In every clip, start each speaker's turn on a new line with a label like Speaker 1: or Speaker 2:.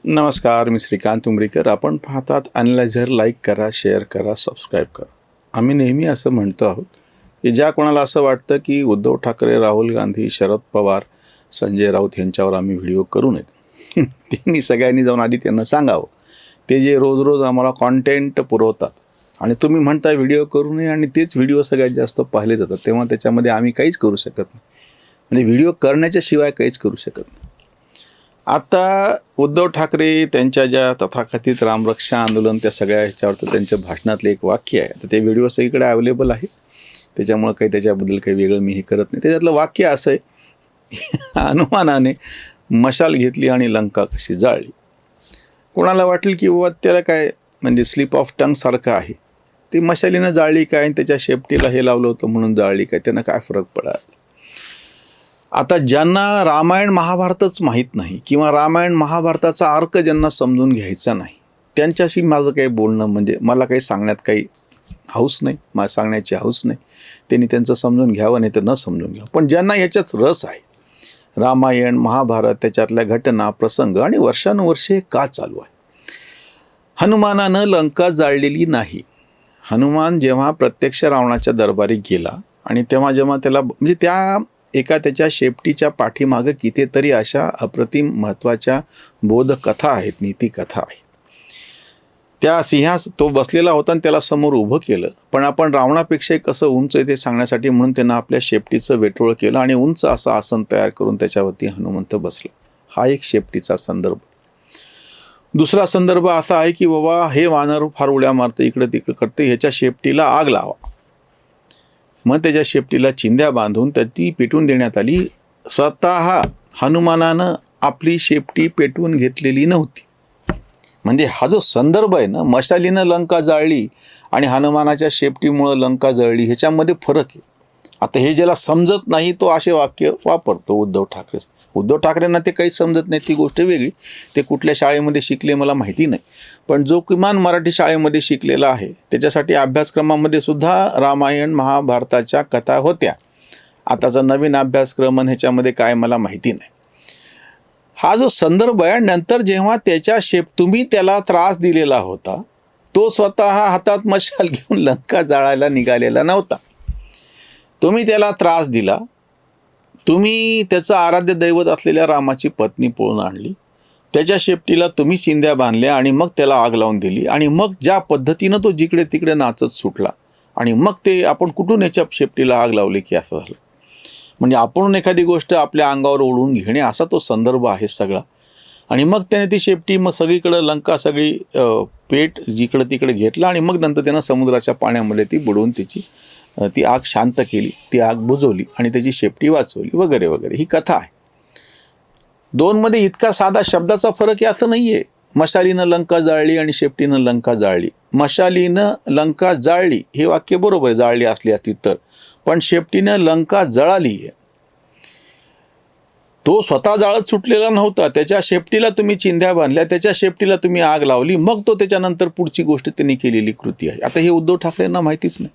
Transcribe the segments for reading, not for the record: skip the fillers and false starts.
Speaker 1: नमस्कार, मी श्रीकांत उमरीकर. आपण पाहतात ॲनालायझर. लाईक करा, शेअर करा, सबस्क्राईब करा. आम्ही नेहमी असं म्हणतो आहोत की ज्या कोणाला असं वाटतं की उद्धव ठाकरे, राहुल गांधी, शरद पवार, संजय राऊत यांच्यावर आम्ही व्हिडिओ करू नयेत, त्यांनी सगळ्यांनी जाऊन आधी त्यांना सांगावं. ते जे रोज रोज आम्हाला कॉन्टेंट पुरवतात आणि तुम्ही म्हणता व्हिडिओ करू नये आणि तेच व्हिडिओ सगळ्यात जास्त पाहिले जातात, तेव्हा त्याच्यामध्ये आम्ही काहीच करू शकत नाही. म्हणजे व्हिडिओ करण्याच्या शिवाय काहीच करू शकत नाही. आता उद्धव ठाकरे त्यांच्या ज्या तथाकथित रामरक्षा आंदोलन त्या सगळ्या ह्याच्यावरचं त्यांच्या भाषणातलं एक वाक्य आहे. तर ते व्हिडिओ सगळीकडे अवेलेबल आहे, त्याच्यामुळं काही त्याच्याबद्दल काही वेगळं मी हे करत नाही. त्याच्यातलं वाक्य असं आहे, हनुमानाने मशाल घेतली आणि लंका कशी जाळली. कोणाला वाटेल की बाबा त्याला काय म्हणजे स्लिप ऑफ टंगसारखं आहे, ती मशालीनं जाळली काय आणि त्याच्या शेपटीला हे लावलं होतं म्हणून जाळली काय, त्यांना काय फरक पडाल. आता ज्यांना रामायण महाभारतच माहीत नाही किंवा रामायण महाभारताचा अर्क ज्यांना समजून घ्यायचा नाही, त्यांच्याशी माझं काही बोलणं म्हणजे मला काही सांगण्यात काही हौस नाही, मला सांगण्याची हौस नाही. त्यांनी त्यांचं समजून घ्यावं, नाही तर न समजून घ्यावं. पण ज्यांना ह्याच्यात रस आहे, रामायण महाभारत त्याच्यातल्या घटना प्रसंग आणि वर्षानुवर्षे का चालू आहे. हनुमानानं लंका जाळलेली नाही. हनुमान जेव्हा प्रत्यक्ष रावणाच्या दरबारी गेला आणि जेव्हा त्याला म्हणजे त्याच्या शेपटीच्या पाठीमागं कितीतरी अशा अप्रतिम महत्त्वाच्या बोधकथा आहेत, नीतिकथा आहेत. त्या तो बसलेला होता आणि त्याला समोर उभं केलं, पण आपण रावणापेक्षा कसं उंच आहे ते सांगण्यासाठी म्हणून त्यांनं आपल्या शेपटीचं वेटोळ केलं आणि उंच असं आसन तयार करून त्याच्यावरती हनुमंत बसला. हा एक शेपटीचा संदर्भ. दुसरा संदर्भ असा आहे की बाबा हे वानर फार उड्या मारतं, इकडं तिकडं करते, ह्याच्या शेपटीला आग लावा. मग त्याच्या शेपटीला चिंध्या बांधून ती पेटवून देण्यात आली. स्वतः हनुमानानं आपली शेपटी पेटवून घेतलेली नव्हती. म्हणजे हा जो संदर्भ आहे ना, मशालीनं लंका जाळली आणि हनुमानाच्या शेपटीमुळं लंका जळली, ह्याच्यामध्ये फरक आहे. आता हे ज्याला समजत नाही तो असे वाक्य वापरतो उद्धव ठाकरे. उद्धव ठाकरेंना ते काही समजत नाही ती गोष्ट वेगळी, ते कुठल्या शाळेमध्ये शिकले मला माहिती नाही. पण जो किमान मराठी शाळेमध्ये शिकलेला आहे त्याच्यासाठी अभ्यासक्रमामध्ये सुद्धा रामायण महाभारताच्या कथा होत्या. आताचा नवीन अभ्यासक्रम ह्याच्यामध्ये काय मला माहिती नाही. हा जो संदर्भ आहे, नंतर जेव्हा तुम्ही त्याला त्रास दिलेला होता, तो स्वतः हातात मशाल घेऊन लंका जाळायला निघालेला नव्हता. तुम्ही त्याला त्रास दिला, तुम्ही त्याचं आराध्य दैवत असलेल्या रामाची पत्नी पळून आणली, त्याच्या शेपटीला तुम्ही चिंध्या बांधल्या आणि मग त्याला आग लावून दिली आणि मग ज्या पद्धतीनं तो जिकडे तिकडे नाचत सुटला आणि मग ते आपण कुठून याच्या शेपटीला आग लावली की असं झालं. म्हणजे आपण एखादी गोष्ट आपल्या अंगावर ओढून घेणे असा तो संदर्भ आहे सगळा. आणि मग त्याने ती शेपटी मग सगळीकडं लंका सगळी पेट जिकडं तिकडे घेतला आणि मग नंतर त्यानं समुद्राच्या पाण्यामध्ये ती बुडवून ती आग शांत केली, ती आग बुजवली आणि त्याची शेपटी वाचवली वगैरे वगैरे. ही कथा आहे. दोनमध्ये इतका साधा शब्दाचा फरक आहे असं नाही आहे. मशालीनं लंका जाळली आणि शेपटीनं लंका जाळली. मशालीनं लंका जाळली हे वाक्य बरोबर आहे, जाळली असली असती तर, पण शेपटीनं लंका जळाली आहे. तो स्वतः जाळत सुटलेला नव्हता, त्याच्या शेपटीला तुम्ही चिंध्या बांधल्या, त्याच्या शेपटीला तुम्ही आग लावली, मग तो त्याच्यानंतर पुढची गोष्ट त्यांनी केलेली कृती आहे. आता हे उद्धव ठाकरेंना माहितीच नाही.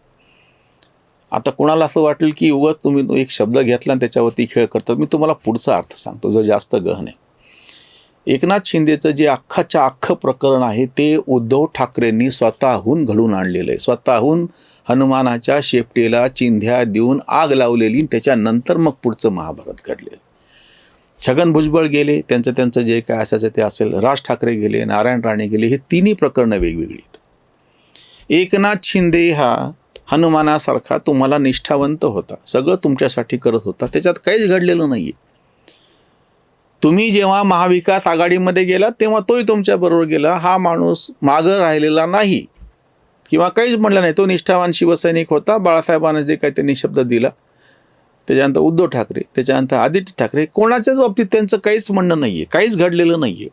Speaker 1: आता कोणाला असं वाटेल की उगाच तुम्ही एक शब्द घेतला आणि त्याच्यावरती खेळ करतात. मी तुम्हाला पुढचा अर्थ सांगतो जो जास्त गहन आहे. एकनाथ शिंदेचं जे अख्खं प्रकरण आहे ते उद्धव ठाकरेंनी स्वतःहून घडून आणलेलं आहे. स्वतःहून हनुमानाच्या शेपटीला चिंध्या देऊन आग लावलेली, त्याच्यानंतर मग पुढचं महाभारत घडलेलं. छगन भुजबळ गेले, त्यांचं जे काय असायचं ते असेल. राज ठाकरे गेले, नारायण राणे गेले. हे तिन्ही प्रकरणं वेगवेगळी आहेत. एकनाथ शिंदे हा हनुमानासारखा तुम्हाला निष्ठावंत होता, सगळं तुमच्यासाठी करत होता, त्याच्यात काहीच घडलेलं नाही आहे. तुम्ही जेव्हा महाविकास आघाडीमध्ये गेलात तेव्हा तोही तुमच्याबरोबर गेला. हा माणूस मागं राहिलेला नाही किंवा काहीच म्हणलं नाही. तो निष्ठावान शिवसैनिक होता. बाळासाहेबांना जे काही त्यांनी शब्द दिला, त्याच्यानंतर उद्धव ठाकरे, त्याच्यानंतर आदित्य ठाकरे, कोणाच्याच बाबतीत त्यांचं काहीच म्हणणं नाही आहे, काहीच घडलेलं नाही आहे.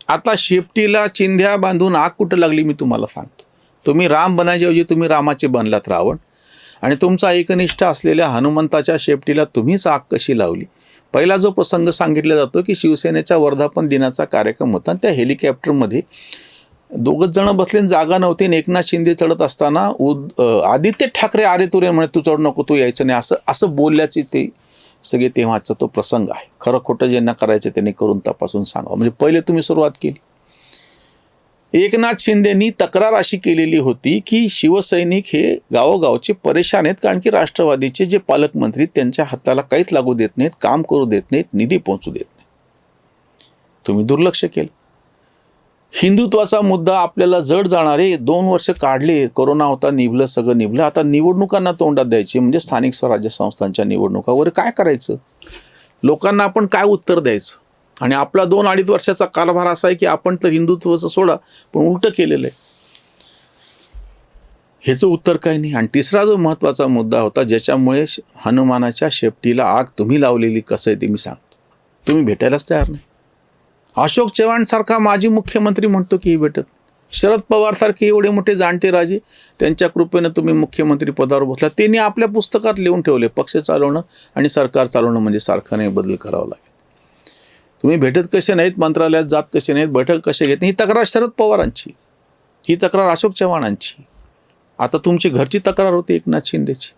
Speaker 1: आता शेपटीला चिंध्या बांधून आग कुठं लागली मी तुम्हाला सांगतो. तुम्ही राम बनायच्याऐवजी तुम्ही रामाचे बनलात रावण. आणि तुमचा एकनिष्ठ असलेल्या हनुमंताच्या शेपटीला तुम्हीच आग कशी लावली. पहिला जो प्रसंग सांगितला जातो की शिवसेनेचा वर्धापन दिनाचा कार्यक्रम होता, त्या हेलिकॉप्टरमध्ये दोघंच जण बसले, जागा नव्हती. एकनाथ शिंदे चढत असताना आदित्य ठाकरे अरे तुरे म्हणे तू चढ नको, तू यायचं नाही, असं बोलल्याची ते सगळे तेव्हाचा तो प्रसंग आहे. खरं खोटं ज्यांना करायचं त्यांनी करून तपासून सांगा. म्हणजे पहिले तुम्ही सुरुवात केली. एकनाथ शिंदेनी तक्रार अशी केलेली होती की शिवसैनिक हे गावोगावचे परेशान आहेत, कारण की राष्ट्रवादीचे जे पालकमंत्री त्यांच्या हाताला काहीच लागू देत नाहीत, काम करू देत नाहीत, निधी पोहोचू देत नाहीत. तुम्ही दुर्लक्ष केलं. हिंदुत्वाचा मुद्दा आपल्याला जड जाणारे 2 वर्ष काढले, कोरोना होता, निभलं, सगळं निभलं. आता निवडणुकांना तोंडात द्यायचे, म्हणजे स्थानिक स्वराज्य संस्थांच्या निवडणुका वगैरे काय करायचं, लोकांना आपण काय उत्तर द्यायचं. आणि आपला 2-2.5 वर्षाचा कारभार असा आहे की आपण तर हिंदुत्वाचं सोडा पण उलटं केलेलं आहे. ह्याचं उत्तर काही नाही. आणि तिसरा जो महत्त्वाचा मुद्दा होता ज्याच्यामुळे हनुमानाच्या शेपटीला आग तुम्ही लावलेली कसं आहे ते मी सांगतो. तुम्ही भेटायलाच तयार नाही. अशोक चव्हाण सारखा माजी मुख्यमंत्री म्हणतो की भेटत. शरद पवार सारखे एवढे मोठे जाणते राजे, त्यांच्या कृपेनं तुम्ही मुख्यमंत्री पदावर बसला. त्यांनी आपल्या पुस्तकात लिहून ठेवले, पक्ष चालवणं आणि सरकार चालवणं म्हणजे सारखं नाही, बदल करावा लागेल. तुम्ही भेटत कसे नाहीत, मंत्रालयात जात कसे नाहीत, बैठक कसे घेत नाही. ही तक्रार शरद पवारांची, ही तक्रार अशोक चव्हाणांची. आता तुमची घरची तक्रार होती एकनाथ शिंदेची.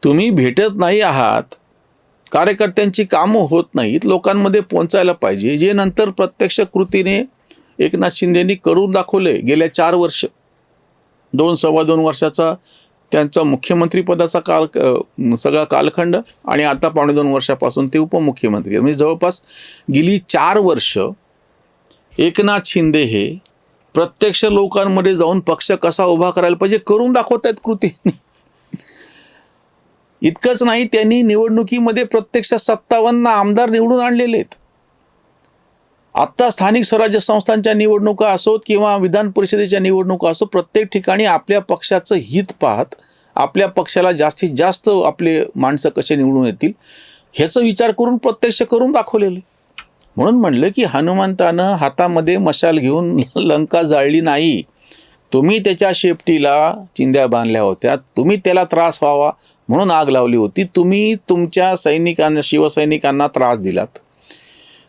Speaker 1: तुम्ही भेटत नाही आहात, कार्यकर्त्यांची कामं होत नाहीत, लोकांमध्ये पोहोचायला पाहिजे, जे नंतर प्रत्यक्ष कृतीने एकनाथ शिंदेनी करून दाखवले. गेल्या 4 वर्ष, 2-2.25 वर्षाचा त्यांचा मुख्यमंत्रीपदाचा सगळा कालखंड आणि आता 2.5 वर्षापासून ते उपमुख्यमंत्री. म्हणजे जवळपास गेली 4 वर्ष एकनाथ शिंदे हे प्रत्यक्ष लोकांमध्ये जाऊन पक्ष कसा उभा करायला पाहिजे करून दाखवत आहेत कृतीने. इतकंच नाही, त्यांनी निवडणुकीमध्ये प्रत्यक्ष 57 आमदार निवडून आणलेले आहेत. आत्ता स्थानिक स्वराज्य संस्थांच्या निवडणुका असोत किंवा विधान परिषदेच्या निवडणुका असो, प्रत्येक ठिकाणी आपल्या पक्षाचं हित पाहत, आपल्या पक्षाला जास्तीत जास्त आपले माणसं कसे निवडून येतील ह्याचा विचार करून प्रत्यक्ष करून दाखवलेले. म्हणून म्हणलं की हनुमंतानं हातामध्ये मशाल घेऊन लंका जाळली नाही. तुम्ही त्याच्या शेपटीला चिंध्या बांधल्या होत्या, तुम्ही त्याला त्रास व्हावा म्हणून आग लावली होती. तुम्ही तुमच्या सैनिकांना, शिवसैनिकांना त्रास दिलात.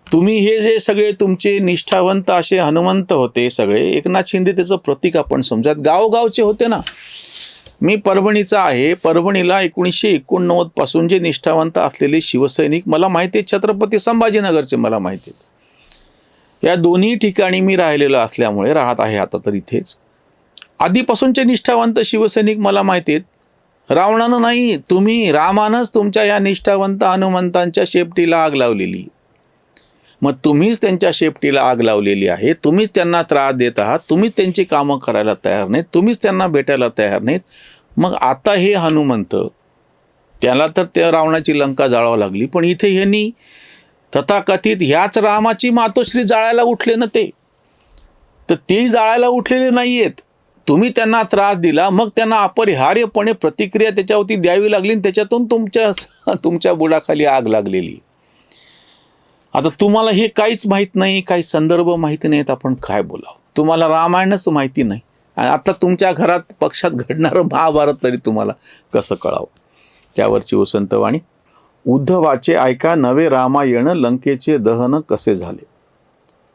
Speaker 1: तुम्ही हे जे सगळे तुमचे निष्ठावंत असे हनुमंत होते सगळे, एकनाथ शिंदे त्याचं प्रतीक आपण समजत. गावगावचे होते ना. मी परभणीचा आहे. परभणीला 1989 पासून जे निष्ठावंत असलेले शिवसैनिक मला माहिती आहेत, छत्रपती संभाजीनगरचे मला माहिती आहेत. या दोन्ही ठिकाणी मी राहिलेलो असल्यामुळे, राहत आहे आता तर इथेच, आधीपासूनचे निष्ठावंत शिवसैनिक मला माहिती आहेत. रावणानं नाही, तुम्ही रामानंच तुमच्या या निष्ठावंत हनुमंतांच्या शेपटीला आग लावलेली. मग तुम्हीच त्यांच्या शेपटीला आग लावलेली आहे, तुम्हीच त्यांना त्रास देत आहात, तुम्हीच त्यांची कामं करायला तयार नाहीत, तुम्हीच त्यांना भेटायला तयार नाहीत. मग आता हे हनुमंत, त्याला तर त्या रावणाची लंका जाळावं लागली, पण इथे ह्यांनी तथाकथित ह्याच रामाची मातोश्री जाळायला उठले ना तर ते जाळायला उठलेले नाही आहेत. तुम्ही त्यांना त्रास दिला, मग त्यांना अपरिहार्यपणे प्रतिक्रिया त्याच्यावरती द्यावी लागली, त्याच्यातून तुमच्या बुडाखाली आग लागलेली. आता तुम्हाला हे काहीच माहीत नाही, काही संदर्भ माहिती नाहीत, आपण काय बोलावं. तुम्हाला रामायणच माहिती नाही आणि आता तुमच्या घरात पक्षात घडणारं महाभारत तरी तुम्हाला कसं कळावं. त्यावरची वसंतवाणी. उद्धवाचे ऐका नवे रामायण, लंकेचे दहन कसे झाले.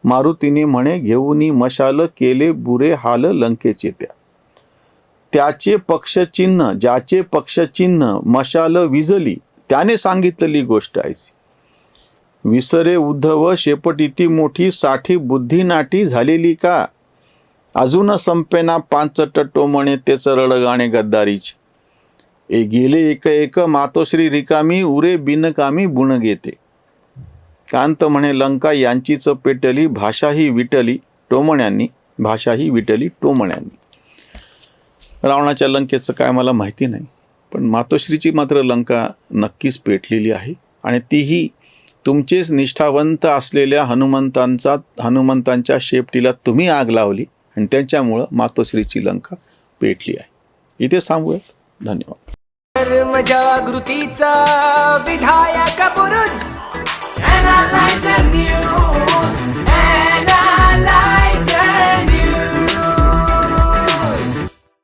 Speaker 1: मारुतीने म्हणे घेऊनी मशाल, केले बुरे हाल लंकेचे त्या. त्याचे पक्षचिन्ह, ज्याचे पक्षचिन्ह मशाल विजली, त्याने सांगितलेली गोष्ट ऐसी. विसरे उद्धव शेपटीती मोठी, साठी बुद्धी नाटी झालेली का. अजून संपेना 5 टोमणे, तेच रडगाणे गद्दारीचे. गेले एक मातोश्री रिकामी, उरे बिनकामी बुण घेते. कांत म्हणे लंका यांचीच पेटली, भाषाही विटली टोमण्यांनी, भाषाही विटली टोमण्यांनी. रावणाच्या लंकेचं काय मला माहिती नाही, पण मातोश्रीची मात्र लंका नक्कीच पेटलेली आहे. आणि तीही तुमचेच निष्ठावंत असलेल्या हनुमंतांच्या शेपटीला तुम्ही आग लावली आणि त्यांच्यामुळं मातोश्रीची लंका पेटली आहे. इथे थांबूयात. धन्यवाद.
Speaker 2: धर्मजागृतीचा विधायक बुरुज